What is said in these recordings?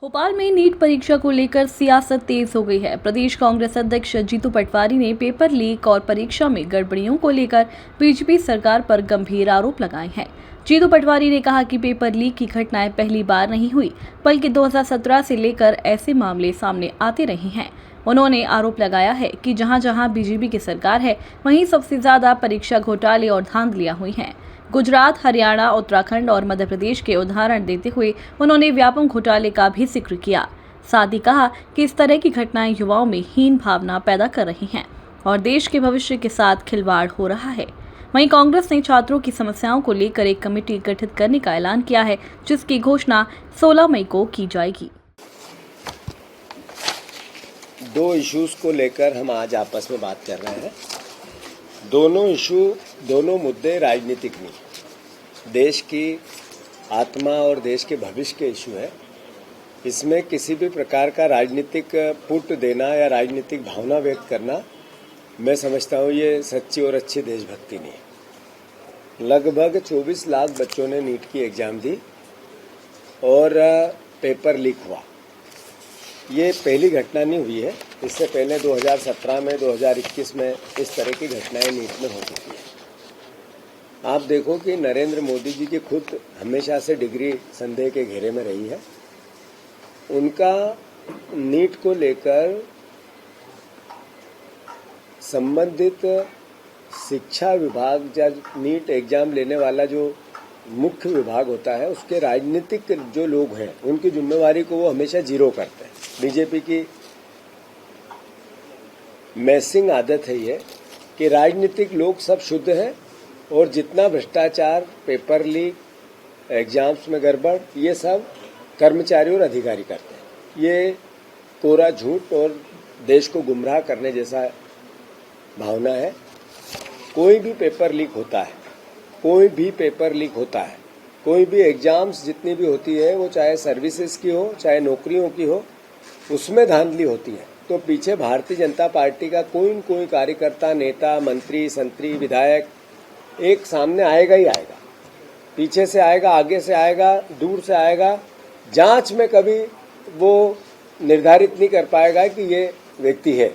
भोपाल में नीट परीक्षा को लेकर सियासत तेज हो गई है। प्रदेश कांग्रेस अध्यक्ष जीतू पटवारी ने पेपर लीक और परीक्षा में गड़बड़ियों को लेकर बीजेपी सरकार पर गंभीर आरोप लगाए हैं। जीतू पटवारी ने कहा कि पेपर लीक की घटनाएं पहली बार नहीं हुई, बल्कि 2017 से लेकर ऐसे मामले सामने आते रहे हैं। उन्होंने आरोप लगाया है कि जहां जहां बीजेपी की सरकार है, वहीं सबसे ज्यादा परीक्षा घोटाले और धांधलियां हुई हैं। गुजरात, हरियाणा, उत्तराखंड और मध्य प्रदेश के उदाहरण देते हुए उन्होंने व्यापम घोटाले का भी जिक्र किया। साथ ही कहा कि इस तरह की घटनाएं युवाओं में हीन भावना पैदा कर रही हैं और देश के भविष्य के साथ खिलवाड़ हो रहा है। वहीं कांग्रेस ने छात्रों की समस्याओं को लेकर एक कमेटी गठित करने का ऐलान किया है, जिसकी घोषणा 16 मई को की जाएगी। दो इश्यूज को लेकर हम आज आपस में बात कर रहे हैं। दोनों मुद्दे राजनीतिक नहीं, देश की आत्मा और देश के भविष्य के इशू है। इसमें किसी भी प्रकार का राजनीतिक पुट देना या राजनीतिक भावना व्यक्त करना, मैं समझता हूँ ये सच्ची और अच्छी देशभक्ति नहीं है। लगभग 24 लाख बच्चों ने नीट की एग्जाम दी और पेपर लीक हुआ। ये पहली घटना नहीं हुई है, इससे पहले 2017 में 2021 में इस तरह की घटनाएं नीट में हो चुकी है। आप देखो कि नरेंद्र मोदी जी की खुद हमेशा से डिग्री संदेह के घेरे में रही है। उनका नीट को लेकर संबंधित शिक्षा विभाग, जब नीट एग्जाम लेने वाला जो मुख्य विभाग होता है, उसके राजनीतिक जो लोग हैं, उनकी जिम्मेवारी को वो हमेशा जीरो करते हैं। बीजेपी की मैसिंग आदत है ये कि राजनीतिक लोग सब शुद्ध हैं और जितना भ्रष्टाचार, पेपर लीक, एग्जाम्स में गड़बड़, ये सब कर्मचारी और अधिकारी करते हैं। ये कोरा झूठ और देश को गुमराह करने जैसा भावना है। कोई भी पेपर लीक होता है, कोई भी एग्जाम्स जितनी भी होती है, वो चाहे सर्विसेज की हो, चाहे नौकरियों की हो, उसमें धांधली होती है। तो पीछे भारतीय जनता पार्टी का कोई न कोई कार्यकर्ता, नेता, मंत्री, संतरी, विधायक एक सामने आएगा ही आएगा। पीछे से आएगा, आगे से आएगा, दूर से आएगा। जांच में कभी वो निर्धारित नहीं कर पाएगा कि ये व्यक्ति है।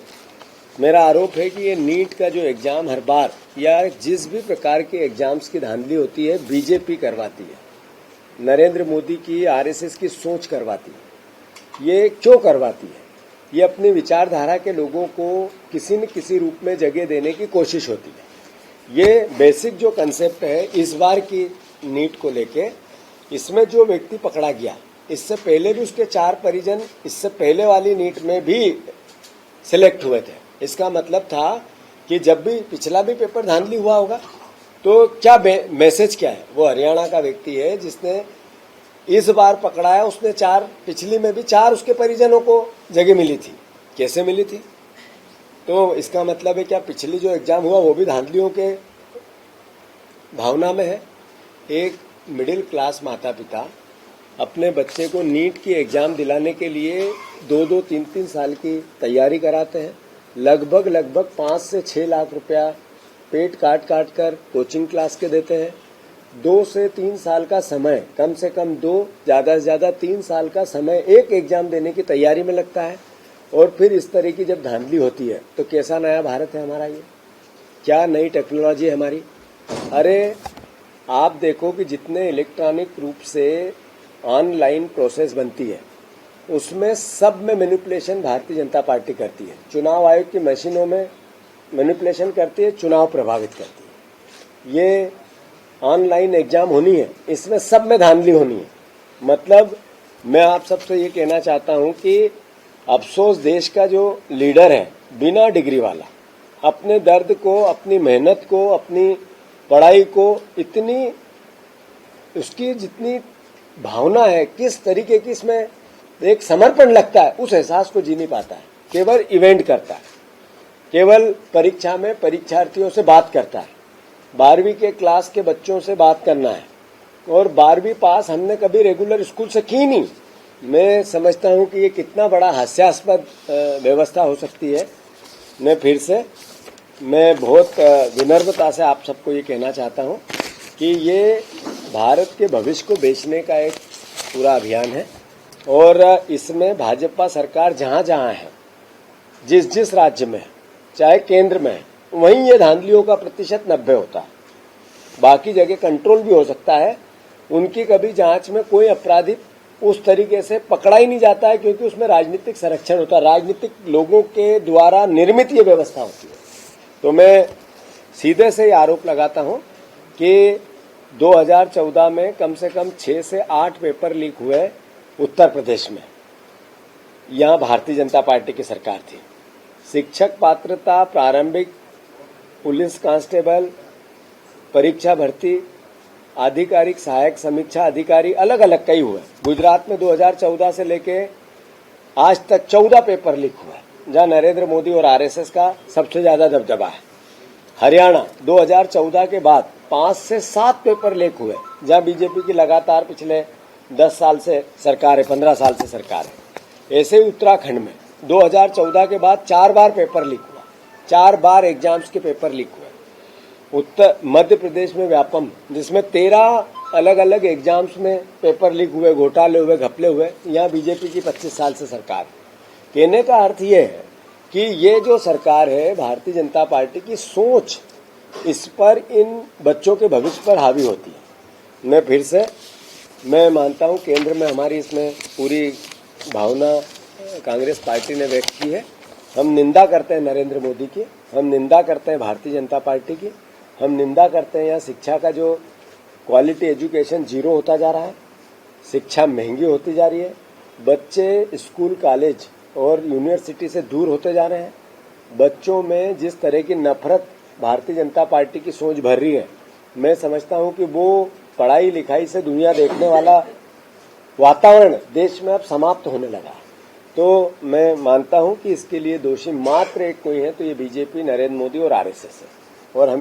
मेरा आरोप है कि ये नीट का जो एग्जाम हर बार या जिस भी प्रकार के एग्जाम्स की धांधली होती है, बीजेपी करवाती है, नरेंद्र मोदी की, आरएसएस की सोच करवाती है। ये क्यों करवाती है? ये अपनी विचारधारा के लोगों को किसी न किसी रूप में जगह देने की कोशिश होती है। ये बेसिक जो कंसेप्ट है इस बार की नीट को लेके, इसमें जो व्यक्ति पकड़ा गया, इससे पहले भी उसके 4 परिजन इससे पहले वाली नीट में भी सिलेक्ट हुए थे। इसका मतलब था कि जब भी पिछला भी पेपर धांधली हुआ होगा तो क्या मैसेज क्या है। वो हरियाणा का व्यक्ति है जिसने इस बार पकड़ा है, उसने 4, पिछली में भी 4 उसके परिजनों को जगह मिली थी। कैसे मिली थी? तो इसका मतलब है क्या पिछली जो एग्जाम हुआ वो भी धांधलियों के भावना में है। एक मिडिल क्लास माता पिता अपने बच्चे को नीट की एग्जाम दिलाने के लिए 2-2, 3-3 साल की तैयारी कराते हैं। लगभग 5 से 6 लाख रुपया पेट काट कर कोचिंग क्लास के देते हैं। 2 से 3 साल का समय, कम से कम 2, ज़्यादा से ज़्यादा 3 साल का समय एक एग्जाम देने की तैयारी में लगता है। और फिर इस तरह की जब धांधली होती है तो कैसा नया भारत है हमारा ये? क्या नई टेक्नोलॉजी है हमारी? अरे आप देखो कि जितने इलेक्ट्रॉनिक रूप से ऑनलाइन प्रोसेस बनती है, उसमें सब में मैनिपुलेशन भारतीय जनता पार्टी करती है। चुनाव आयोग की मशीनों में मैनिपुलेशन करती है, चुनाव प्रभावित करती है। ये ऑनलाइन एग्जाम होनी है, इसमें सब में धांधली होनी है। मतलब मैं आप सबसे ये कहना चाहता हूं कि अफसोस देश का जो लीडर है, बिना डिग्री वाला, अपने दर्द को, अपनी मेहनत को, अपनी पढ़ाई को, इतनी उसकी जितनी भावना है, किस तरीके की इसमें एक समर्पण लगता है, उस एहसास को जी नहीं पाता है। केवल इवेंट करता है, केवल परीक्षा में परीक्षार्थियों से बात करता है। 12वीं के क्लास के बच्चों से बात करना है और 12वीं पास हमने कभी रेगुलर स्कूल से की नहीं। मैं समझता हूं कि ये कितना बड़ा हास्यास्पद व्यवस्था हो सकती है। मैं बहुत विनम्रता से आप सबको ये कहना चाहता हूं कि ये भारत के भविष्य को बेचने का एक पूरा अभियान है और इसमें भाजपा सरकार जहां जहां है, जिस जिस राज्य में है, चाहे केंद्र में है, वहीं ये धांधलियों का प्रतिशत 90 होता है। बाकी जगह कंट्रोल भी हो सकता है, उनकी कभी जांच में कोई अपराधी उस तरीके से पकड़ा ही नहीं जाता है, क्योंकि उसमें राजनीतिक संरक्षण होता है, राजनीतिक लोगों के द्वारा निर्मित ये व्यवस्था होती है। तो मैं सीधे से ये आरोप लगाता हूं कि 2014 में कम से कम 6 से 8 पेपर लीक हुए उत्तर प्रदेश में। यहां भारतीय जनता पार्टी की सरकार थी। शिक्षक पात्रता, प्रारंभिक पुलिस कांस्टेबल परीक्षा भर्ती, आधिकारिक सहायक समीक्षा अधिकारी, अलग अलग कई हुए। गुजरात में 2014 से लेके आज तक 14 पेपर लीक हुए, जहां नरेंद्र मोदी और आरएसएस का सबसे ज्यादा दबदबा है। हरियाणा 2014 के बाद 5 से 7 पेपर लीक हुए, जहां बीजेपी की लगातार पिछले 10 साल से सरकार है, 15 साल से सरकार है। ऐसे ही उत्तराखंड में 2014 के बाद 4 बार पेपर लीक हुआ, 4 बार एग्जाम्स के पेपर लीक हुए। उत्तर मध्य प्रदेश में व्यापम, जिसमें 13 अलग अलग एग्जाम्स में पेपर लीक हुए, घोटाले हुए, घपले हुए। यहाँ बीजेपी की 25 साल से सरकार है। कहने का अर्थ ये है कि ये जो सरकार है भारतीय जनता पार्टी की सोच, इस पर इन बच्चों के भविष्य पर हावी होती है। मैं मानता हूँ केंद्र में हमारी इसमें पूरी भावना कांग्रेस पार्टी ने व्यक्त की है। हम निंदा करते हैं नरेंद्र मोदी की, हम निंदा करते हैं भारतीय जनता पार्टी की, हम निंदा करते हैं यहाँ शिक्षा का जो क्वालिटी एजुकेशन जीरो होता जा रहा है, शिक्षा महंगी होती जा रही है, बच्चे स्कूल कॉलेज और यूनिवर्सिटी से दूर होते जा रहे हैं, बच्चों में जिस तरह की नफरत भारतीय जनता पार्टी की सोच भर रही है, मैं समझता हूँ कि वो पढ़ाई लिखाई से दुनिया देखने वाला वातावरण देश में अब समाप्त होने लगा है। तो मैं मानता हूँ कि इसके लिए दोषी मात्र एक कोई है, तो ये बीजेपी, नरेंद्र मोदी और आरएसएस है। और हम